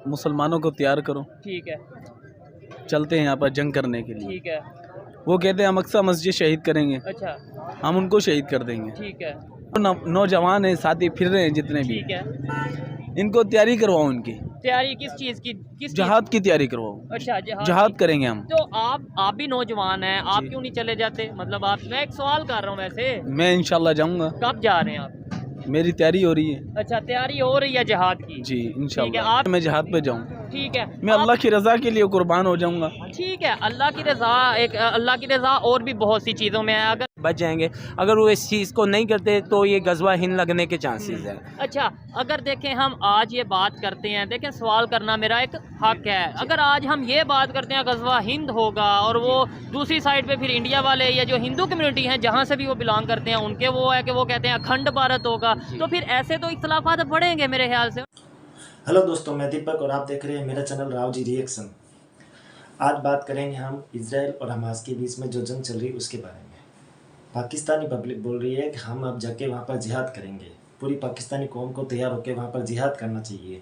मुसलमानों को तैयार करो, ठीक है, चलते हैं यहाँ पर जंग करने के लिए। ठीक है। वो कहते हैं हम अक्सा मस्जिद शहीद करेंगे, अच्छा, हम उनको शहीद कर देंगे। ठीक है, नौजवान हैं, साथी फिर रहे हैं जितने भी, ठीक है। इनको तैयारी करवाओ, इनकी तैयारी किस चीज़ की? किस जहाद की तैयारी करवाओ। अच्छा, जहाद करेंगे हम। तो आप भी नौजवान हैं, आप क्यों नहीं चले जाते? मतलब आप, मैं एक सवाल कर रहा हूँ वैसे। मैं इंशाल्लाह जाऊंगा। कब जा रहे हैं आप? मेरी तैयारी हो रही है। अच्छा, तैयारी हो रही है जहाद की? जी इंशाल्लाह। आप, मैं जहाद पे जाऊँ, ठीक है, मैं अल्लाह की रज़ा के लिए कुर्बान हो जाऊंगा। ठीक है। अल्लाह की रज़ा, एक अल्लाह की रज़ा और भी बहुत सी चीज़ों में है। अगर बच जाएंगे, अगर वो इस चीज़ को नहीं करते तो ये गज़वा हिंद लगने के चांसेस हैं। अच्छा, अगर देखें हम आज ये बात करते हैं, देखें सवाल करना मेरा एक हक है। अगर आज हम ये बात करते हैं गज़वा हिंद होगा और वो दूसरी साइड पे फिर इंडिया वाले या जो हिंदू कम्युनिटी हैं जहाँ से भी वो बिलोंग करते हैं उनके वो है कि वो कहते हैं अखंड भारत होगा, तो फिर ऐसे तो इख्तलाफात बढ़ेंगे मेरे ख्याल से। हेलो दोस्तों, मैं दीपक और आप देख रहे हैं मेरा चैनल राव जी रिएक्शन। आज बात करेंगे हम इजराइल और हमास के बीच में जो जंग चल रही है उसके बारे में। पाकिस्तानी पब्लिक बोल रही है कि हम अब जाके वहाँ पर जिहाद करेंगे, पूरी पाकिस्तानी कौम को तैयार होकर वहाँ पर जिहाद करना चाहिए।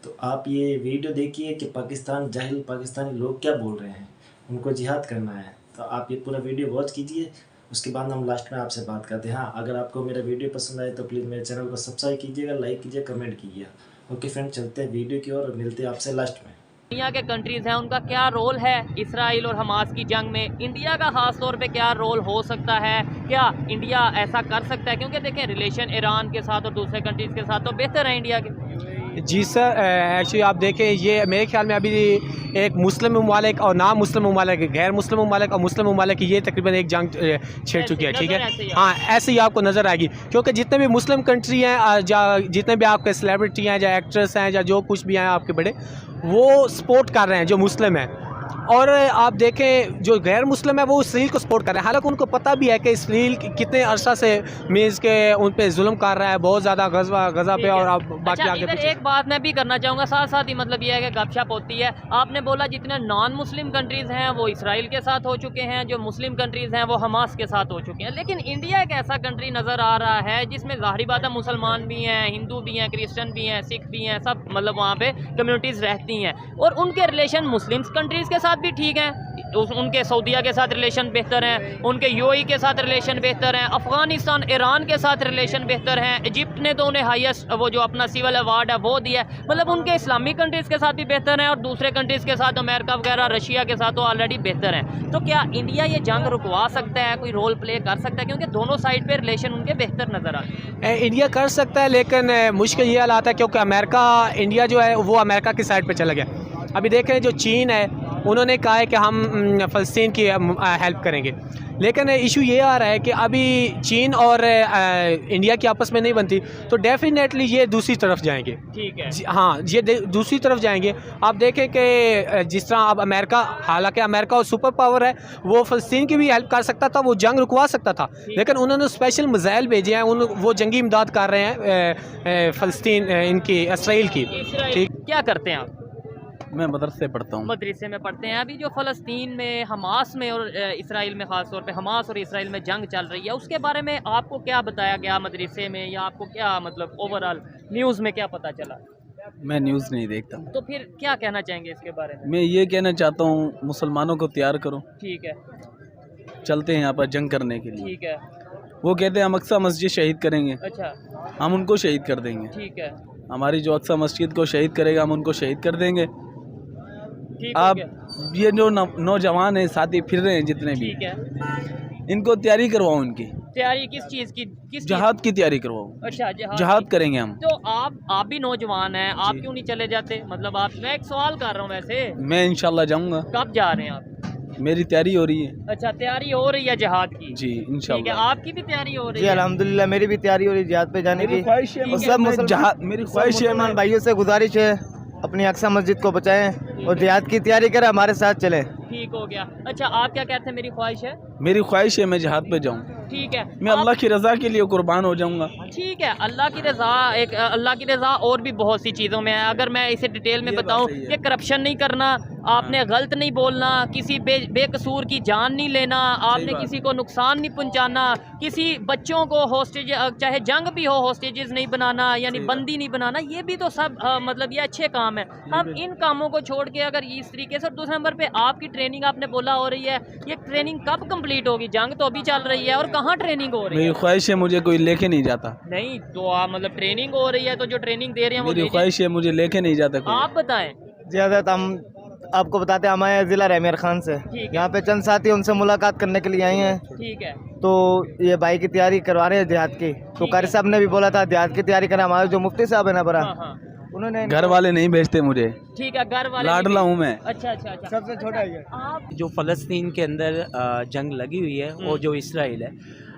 तो आप ये वीडियो देखिए कि पाकिस्तान जाहिल पाकिस्तानी लोग क्या बोल रहे हैं, उनको जिहाद करना है। तो आप ये पूरा वीडियो वॉच कीजिए, उसके बाद हम लास्ट में आपसे बात करते हैं। हाँ, अगर आपको मेरा वीडियो पसंद आए तो प्लीज़ मेरे चैनल को सब्सक्राइब कीजिएगा, लाइक कीजिए, कमेंट कीजिए। ओके फ्रेंड, चलते हैं वीडियो की ओर और मिलते हैं आपसे लास्ट में। दुनिया के कंट्रीज़ हैं, उनका क्या रोल है इसराइल और हमास की जंग में? इंडिया का ख़ास तौर पे क्या रोल हो सकता है? क्या इंडिया ऐसा कर सकता है? क्योंकि देखें रिलेशन ईरान के साथ और दूसरे कंट्रीज़ के साथ तो बेहतर है इंडिया के। जी सर, एक्चुअली आप देखें, ये मेरे ख्याल में अभी एक मुस्लिम ममालिक और ना मुस्लिम ममालिक, गैर मुस्लिम ममालिक और मुस्लिम ममालिक की ये तकरीबन एक जंग छेड़ चुकी है, ठीक है। हाँ, ऐसे ही आपको नज़र आएगी, क्योंकि जितने भी मुस्लिम कंट्री हैं, जितने भी आपके सेलिब्रिटी हैं, या एक्ट्रेस हैं, या जो कुछ भी हैं आपके बड़े, वो सपोर्ट कर रहे हैं जो मुस्लिम हैं। और आप देखें जो गैर मुस्लिम है वो इसराइल को सपोर्ट कर रहे हैं, हालांकि उनको पता भी है कि इसराइल कितने अरसा से मीज़ के उन पे जुल्म कर रहा है, बहुत ज़्यादा गज़ा पे। और आप बाकी अच्छा, आगे एक बात मैं भी करना चाहूँगा साथ साथ ही, मतलब ये है कि गपशप होती है। आपने बोला जितने नॉन मुस्लिम कंट्रीज़ हैं वो इसराइल के साथ हो चुके हैं, जो मुस्लिम कंट्रीज़ हैं वो हमास के साथ हो चुके हैं, लेकिन इंडिया एक ऐसा कंट्री नज़र आ रहा है जिसमें ज़ाहिरी बात है मुसलमान भी हैं, हिंदू भी हैं, क्रिश्चन भी हैं, सिख भी हैं, सब मतलब वहाँ पर कम्यूनिटीज़ रहती हैं और उनके रिलेशन मुस्लिम कंट्रीज़ के साथ भी ठीक है। उनके सऊदीया के साथ रिलेशन बेहतर हैं, उनके यूएई के साथ रिलेशन बेहतर हैं, अफ़गानिस्तान ईरान के साथ रिलेशन बेहतर हैं, इजिप्ट ने तो उन्हें हाईएस्ट वो जो अपना सिविल अवार्ड है वो दिया है। मतलब उनके इस्लामिक कंट्रीज़ के साथ भी बेहतर हैं और दूसरे कंट्रीज़ के साथ अमेरिका वगैरह रशिया के साथ तो ऑलरेडी बेहतर हैं। तो क्या इंडिया ये जंग रुकवा सकता है, कोई रोल प्ले कर सकता है? क्योंकि दोनों साइड पर रिलेशन उनके बेहतर नज़र आते हैं। इंडिया कर सकता है, लेकिन मुश्किल ये हालात है क्योंकि इंडिया जो है वो अमेरिका की साइड पे चला गया। अभी देखें जो चीन है, उन्होंने कहा है कि हम फ़लस्तीन की हेल्प करेंगे, लेकिन इशू ये आ रहा है कि अभी चीन और इंडिया की आपस में नहीं बनती, तो डेफिनेटली ये दूसरी तरफ जाएंगे। ठीक है, हाँ, ये दूसरी तरफ जाएंगे। आप देखें कि जिस तरह अब अमेरिका, हालांकि अमेरिका और सुपर पावर है, वो फ़लस्तीन की भी हेल्प कर सकता था, वो जंग रुकवा सकता था, लेकिन उन्होंने स्पेशल मिसाइल भेजे हैं, वो जंगी इमदाद कर रहे हैं फ़लस्तीन इनकी इसराइल की। ठीक, क्या करते हैं आप? मैं मदरसे पढ़ता हूँ। मदरसे में पढ़ते हैं। अभी जो फ़लस्तीन में हमास में और इसराइल में, ख़ास तौर पे हमास और इसराइल में जंग चल रही है, उसके बारे में आपको क्या बताया गया मदरसे में, या आपको क्या मतलब ओवरऑल न्यूज़ में क्या पता चला? मैं न्यूज़ नहीं देखता हूँ। तो फिर क्या कहना चाहेंगे इसके बारे में? मैं ये कहना चाहता हूँ मुसलमानों को तैयार करो, ठीक है, चलते हैं यहाँ पर जंग करने के लिए। ठीक है। वो कहते हैं हम अक्सा मस्जिद शहीद करेंगे, अच्छा, हम उनको शहीद कर देंगे। ठीक है, हमारी जो अक्सा मस्जिद को शहीद करेगा हम उनको शहीद कर देंगे। ठीक हो आप गया। ये जो नौजवान हैं, साथी फिर रहे हैं जितने भी, ठीक है। इनको तैयारी करवाओ, इनकी तैयारी किस चीज़ की? जहाद की तैयारी करवाओ। अच्छा, जहाद करेंगे हम। तो आप भी नौजवान हैं, आप क्यों नहीं चले जाते? मतलब आप, मैं एक सवाल कर रहा हूँ वैसे। मैं इंशाल्लाह जाऊंगा। कब जा रहे हैं आप? मेरी तैयारी हो रही है। अच्छा, तैयारी हो रही है जहाद की? जी ठीक है, इंशाल्लाह। आपकी भी तैयारी हो रही जी है? अल्हम्दुलिल्लाह, मेरी भी तैयारी हो रही है जिहाद पे जाने की। ख्वाहिश है, और सब मुसलमान भाइयों से गुजारिश है, अपनी अक्सा मस्जिद को बचाएं और जिहाद की तैयारी करें, हमारे साथ चलें। ठीक हो गया। अच्छा, आप क्या कहते हैं? मेरी ख्वाहिश है, मेरी ख्वाहिश है मैं जिहाद पे जाऊँ, ठीक है, मैं अल्लाह की रज़ा के लिए कुर्बान हो जाऊंगा। ठीक है। अल्लाह की रज़ा, एक अल्लाह की रज़ा और भी बहुत सी चीज़ों में है। अगर मैं इसे डिटेल में ये बात बताऊं सही है। कि करप्शन नहीं करना, आपने गलत नहीं बोलना, किसी बेकसूर की जान नहीं लेना, आपने किसी को नुकसान नहीं पहुंचाना, किसी बच्चों को हॉस्टेज, चाहे जंग भी हो, हॉस्टेजेस नहीं बनाना, यानी बंदी नहीं बनाना, ये भी तो सब मतलब ये अच्छे काम है। हम इन कामों को छोड़ के अगर इस तरीके से, दूसरे नंबर पे आपकी ट्रेनिंग आपने बोला हो रही है, ये ट्रेनिंग कब कंप्लीट होगी? जंग तो अभी चल रही है और कहाँ ट्रेनिंग हो रही है? मेरी ख्वाहिश है मुझे कोई लेके नहीं जाता। नहीं तो आप मतलब ट्रेनिंग हो रही है तो जो ट्रेनिंग दे रहे हैं वो मेरी ख्वाहिश है मुझे लेके नहीं जाता कोई। आप बताएं। जी हजरत, हम आपको बताते हैं, हम आए हैं ज़िला रहमियर खान से। यहाँ पे चंद साथी उनसे मुलाकात करने के लिए आए हैं। ठीक है। तो ये भाई की तैयारी करवा रहे हैं जिहाद की। तो कारी साहब ने भी बोला था जिहाद की तैयारी करें। हमारे जो मुफ्ती साहब है ना बड़ा, उन्होंने घर वाले नहीं भेजते मुझे। ठीक है, घर वाले लाडला हूँ मैं। अच्छा अच्छा अच्छा। सबसे छोटा ही है। आप जो फ़लस्तीन के अंदर जंग लगी हुई है और जो इसराइल है,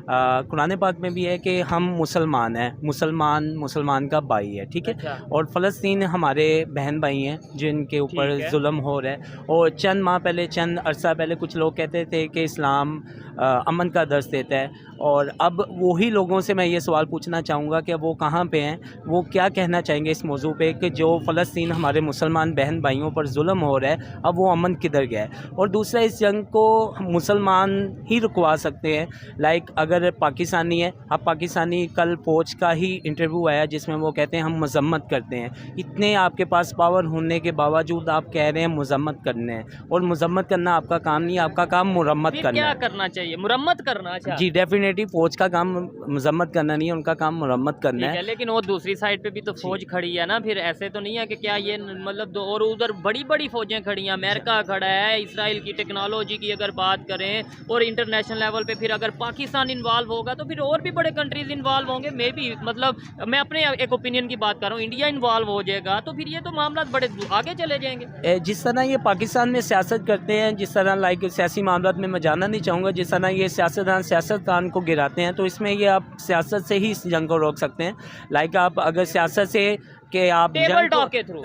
कुरान पाक में भी है कि हम मुसलमान हैं, मुसलमान का भाई है, ठीक है। अच्छा। और फ़लस्तीन हमारे बहन भाई हैं जिनके ऊपर जुल्म हो रहा है। और चंद माह पहले, चंद अरसा पहले कुछ लोग कहते थे कि इस्लाम अमन का दर्स देता है, और अब वही लोगों से मैं ये सवाल पूछना चाहूँगा कि वो कहाँ पे हैं, वो क्या कहना चाहेंगे इस मौजू पे कि जो फ़लस्तीन हमारे मुसलमान बहन भाइयों पर जुल्म हो रहा है, अब वो अमन किधर गया है। और दूसरा, इस जंग को मुसलमान ही रुकवा सकते हैं। लाइक अगर पाकिस्तानी है, अब पाकिस्तानी कल फ़ौज का ही इंटरव्यू आया जिसमें वो कहते हैं हम मजम्मत करते हैं। इतने आपके पास पावर होने के बावजूद आप कह रहे हैं मजम्मत करने हैं, और मजम्मत करना आपका काम नहीं है, आपका काम मुरम्मत करना क्या है। करना चाहिए? मुरम्मत करना। अच्छा जी, डेफिनेटली फ़ौज का काम मजम्मत करना नहीं है, उनका काम मुरम्मत करना है। लेकिन वो दूसरी साइड पे भी तो फौज खड़ी है ना, फिर ऐसे तो नहीं है कि क्या ये मतलब दो और उधर बड़ी बड़ी फौजें खड़ी हैं, अमेरिका खड़ा है, इसराइल की टेक्नोलॉजी की अगर बात करें, और इंटरनेशनल लेवल पे फिर अगर पाकिस्तान इन्वॉल्व होगा तो फिर और भी बड़े कंट्रीज इन्वॉल्व होंगे। मे बी मतलब मैं अपने एक ओपिनियन की बात कर रहा हूँ, इंडिया इन्वॉल्व हो जाएगा तो फिर ये तो मामला बड़े आगे चले जाएंगे। जिस तरह ये पाकिस्तान में सियासत करते हैं, जिस तरह लाइक सियासी मामलों में मैं जानना नहीं चाहूँगा, जिस तरह ये सियासतदान को गिराते हैं, तो इसमें ये आप सियासत से ही इस जंग को रोक सकते हैं। लाइक आप अगर सियासत से कि आप टेबल टॉक के थ्रू,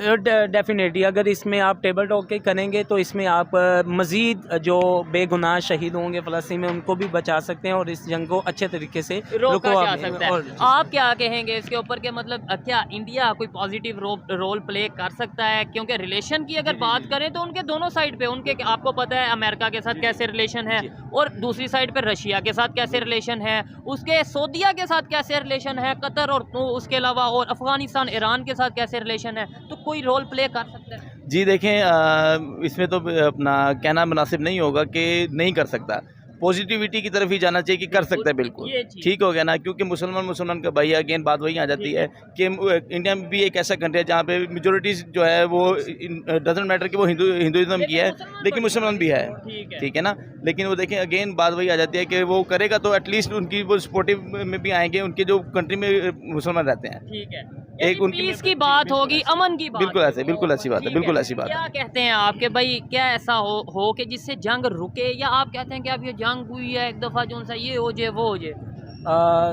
डेफिनेटली अगर इसमें आप टेबल टॉक के करेंगे तो इसमें आप मज़ीद जो बेगुनाह शहीद होंगे फ़लस्तीन में उनको भी बचा सकते हैं और इस जंग को अच्छे तरीके से रोका जा सकता है। आप क्या कहेंगे इसके ऊपर के मतलब क्या इंडिया कोई पॉजिटिव रोल प्ले कर सकता है? क्योंकि रिलेशन की अगर बात करें तो उनके दोनों साइड पे, उनके आपको पता है अमेरिका के साथ कैसे रिलेशन है, और दूसरी साइड पे रशिया के साथ कैसे रिलेशन है, उसके सऊदीया के साथ कैसे रिलेशन है, कतर, और उसके अलावा और अफगानिस्तान, ईरान के साथ कैसे रिलेशन है, तो कोई रोल प्ले कर सकता है? जी देखें, इसमें तो अपना कहना मुनासिब नहीं होगा कि नहीं कर सकता। पॉजिटिविटी की तरफ ही जाना चाहिए कि कर सकता है, बिल्कुल ठीक हो गया ना, क्योंकि मुसलमान का भाई, अगेन बात वही आ जाती है कि इंडिया में भी एक ऐसा कंट्री है जहाँ पे मेजोरिटीज जो है वो डजंट मैटर कि वो हिंदुइज्म की है, लेकिन मुसलमान भी है, ठीक है ना। लेकिन वो देखें, अगेन बात वही आ जाती है कि वो करेगा तो एटलीस्ट उनकी वो सपोर्टिव में भी आएंगे, उनके जो कंट्री में मुसलमान रहते हैं, ठीक है। एक उनकी पीस की बात होगी, अमन की बात, बिल्कुल ऐसे, बिल्कुल ऐसी बात है, बिल्कुल ऐसी बात है। क्या कहते हैं आपके भाई, क्या ऐसा हो कि जिससे जंग रुके, या आप कहते हैं कि अब ये जंग हुई है एक दफ़ा जो सा ये हो जाए वो हो जाए?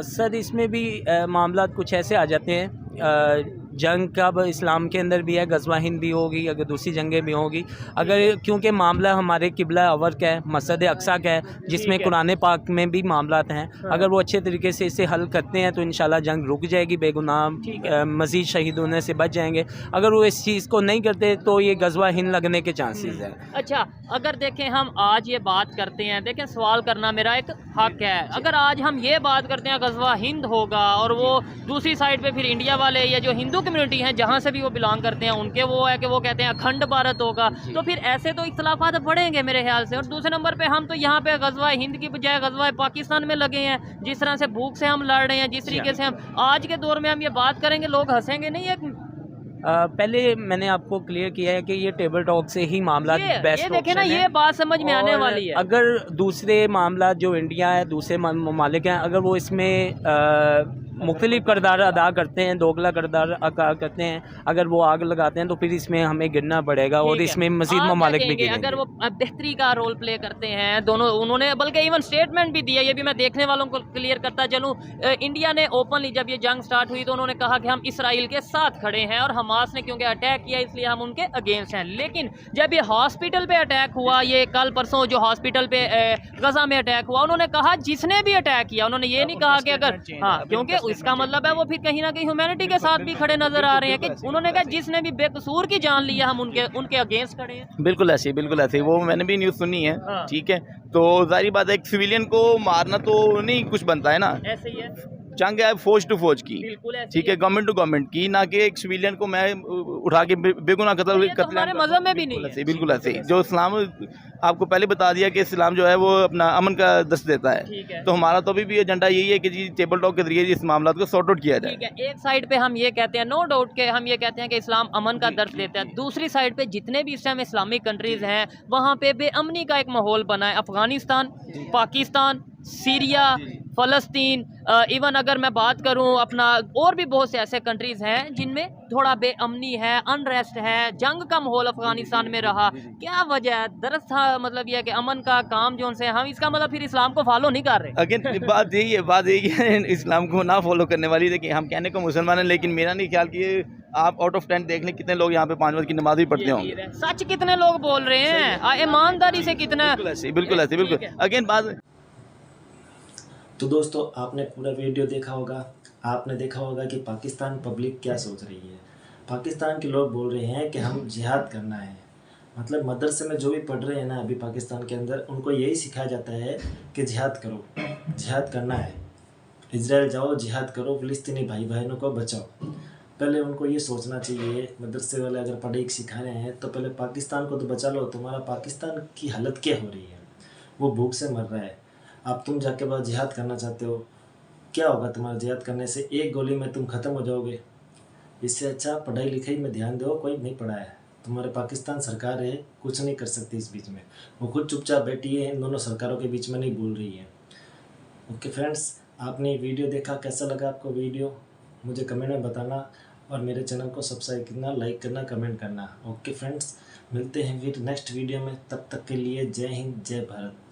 सर इसमें भी मामला कुछ ऐसे आ जाते हैं, जंग का अब इस्लाम के अंदर भी है, गज़वा हिंद भी होगी, अगर दूसरी जंगें भी होगी, अगर क्योंकि मामला हमारे किबला अवर का है, मस्जिद अक्सा का है, जिसमें कुरान पाक में भी मामलात हैं, अगर वो अच्छे तरीके से इसे हल करते हैं तो इंशाल्लाह जंग रुक जाएगी, बेगुनाह मज़ीद शहीद होने से बच जाएंगे। अगर वो इस चीज़ को नहीं करते तो ये गज़वा हिंद लगने के चांसेस हैं। अच्छा, अगर देखें हम आज ये बात करते हैं, देखें सवाल करना मेरा एक हक है, अगर आज हम ये बात करते हैं गज़वा हिंद होगा और वो दूसरी साइड पे फिर इंडिया वाले या जो हिंदू कम्युनिटी हैं जहाँ से भी वो बिलोंग करते हैं उनके वो है कि वो कहते हैं अखंड भारत होगा, तो फिर ऐसे तो इख्तलाफात बढ़ेंगे मेरे ख्याल से। और दूसरे नंबर पे हम तो यहाँ पे गज़वा हिंद की बजाय गज़वा पाकिस्तान में लगे हैं, जिस तरह से भूख से हम लड़ रहे हैं, जिस तरीके से हम आज के दौर में हम ये बात करेंगे लोग हंसेंगे नहीं। एक पहले मैंने आपको क्लियर किया है कि ये टेबल टॉक से ही मामला बेस्ट ये देखे ना, ये बात समझ में आने वाली है। अगर दूसरे मामला जो इंडिया है, दूसरे ममालिक हैं, अगर वो इसमें मुख्तलिफ किरदार अदा करते हैं, दोगला किरदार अदा करते हैं, अगर वो आग लगाते हैं तो फिर इसमें हमें गिरना पड़ेगा और इसमें मज़ीद ममालिक भी गिरेंगे। अगर वो बेहतरी का रोल प्ले करते हैं दोनों, उन्होंने बल्कि इवन स्टेटमेंट भी दिया, ये भी मैं देखने वालों को क्लियर करता चलूँ, इंडिया ने ओपनली जब ये जंग स्टार्ट हुई तो उन्होंने कहा कि हम इसराइल के साथ खड़े हैं और हमास ने क्योंकि अटैक किया इसलिए हम उनके अगेंस्ट हैं। लेकिन जब ये हॉस्पिटल पे अटैक हुआ, ये कल परसों जो हॉस्पिटल पे गजा में अटैक हुआ, उन्होंने कहा जिसने भी अटैक किया, उन्होंने ये नहीं कहा कि अगर हाँ, क्योंकि तो इसका मतलब है वो फिर कहीं ना कहीं ह्यूमैनिटी के साथ भी खड़े नजर आ रहे हैं कि उन्होंने कहा जिसने भी बेकसूर की जान लिया हम उनके अगेंस्ट खड़े हैं। बिल्कुल ऐसे ही, बिल्कुल ऐसे ही, वो मैंने भी न्यूज़ सुनी है। हाँ। ठीक है, तो जाहिर बात है एक सिविलियन को मारना तो नहीं कुछ बनता है ना, ऐसे ही है, जंग है फौज टू फौज की, बिल्कुल ऐसे ठीक ही है, गवर्नमेंट टू गवर्नमेंट की, ना कि एक सिविलियन को मैं उठा के बेगुनाह और ये तो हमारे मजहब में भी नहीं है। बिल्कुल ऐसे ही। जो इस्लाम आपको पहले बता दिया कि इस्लाम जो है वो अपना अमन का दर्ज देता ठीक है। है, तो हमारा तो अभी भी एजेंडा यही है कि जी टेबल टॉक के जरिए इस मामला को सॉर्ट आउट किया जाए। ठीक है, एक साइड पे हम ये कहते हैं, नो डाउट के हम ये कहते हैं कि इस्लाम अमन का दर्ज देता है, दूसरी साइड पे जितने भी इस टाइम इस्लामिक कंट्रीज हैं वहाँ पे बेअमनी का एक माहौल बना है। अफगानिस्तान, पाकिस्तान, सीरिया, फ़लस्तीन, इवन अगर मैं बात करूं अपना और भी बहुत से ऐसे कंट्रीज़ हैं जिनमें थोड़ा बेअमनी है, अनरेस्ट है, जंग का माहौल अफगानिस्तान में रहा। क्या वजह है? दरअसल मतलब यह है कि अमन का काम जो उनसे हम इसका मतलब फिर इस्लाम को फॉलो नहीं कर रहे। अगेन बात यही है इस्लाम को ना फॉलो करने वाली। देखिए हम कहने को मुसलमान हैं, लेकिन मेरा नहीं ख्याल कि आप आउट ऑफ 10 देख लें कितने लोग यहाँ पे 5 वक्त की नमाज भी पढ़ते होंगे। सच कितने लोग बोल रहे हैं, ईमानदारी से कितना। बिल्कुल ऐसे बिल्कुल। अगेन बात, तो दोस्तों आपने पूरा वीडियो देखा होगा, आपने देखा होगा कि पाकिस्तान पब्लिक क्या सोच रही है। पाकिस्तान के लोग बोल रहे हैं कि हम जिहाद करना है, मतलब मदरसे में जो भी पढ़ रहे हैं ना अभी पाकिस्तान के अंदर, उनको यही सिखाया जाता है कि जिहाद करो, जिहाद करना है, इजराइल जाओ जिहाद करो, फ़िलिस्तीनी भाई बहनों को बचाओ। पहले उनको ये सोचना चाहिए, मदरसे वाले अगर पढ़े सिखा रहे हैं तो पहले पाकिस्तान को तो बचा लो। तुम्हारा पाकिस्तान की हालत क्या हो रही है, वो भूख से मर रहा है। अब तुम जाके बाद जिहाद करना चाहते हो, क्या होगा तुम्हारा जिहाद करने से? एक गोली में तुम ख़त्म हो जाओगे। इससे अच्छा पढ़ाई लिखाई में ध्यान दो। कोई नहीं पढ़ा है, तुम्हारे पाकिस्तान सरकार है, कुछ नहीं कर सकती इस बीच में। वो खुद चुपचाप बैठी है, इन दोनों सरकारों के बीच में नहीं बोल रही है। ओके फ्रेंड्स, आपने वीडियो देखा, कैसा लगा आपको वीडियो मुझे कमेंट में बताना, और मेरे चैनल को सब्सक्राइब करना, लाइक करना, कमेंट करना। ओके फ्रेंड्स, मिलते हैं फिर नेक्स्ट वीडियो में, तब तक के लिए जय हिंद, जय भारत।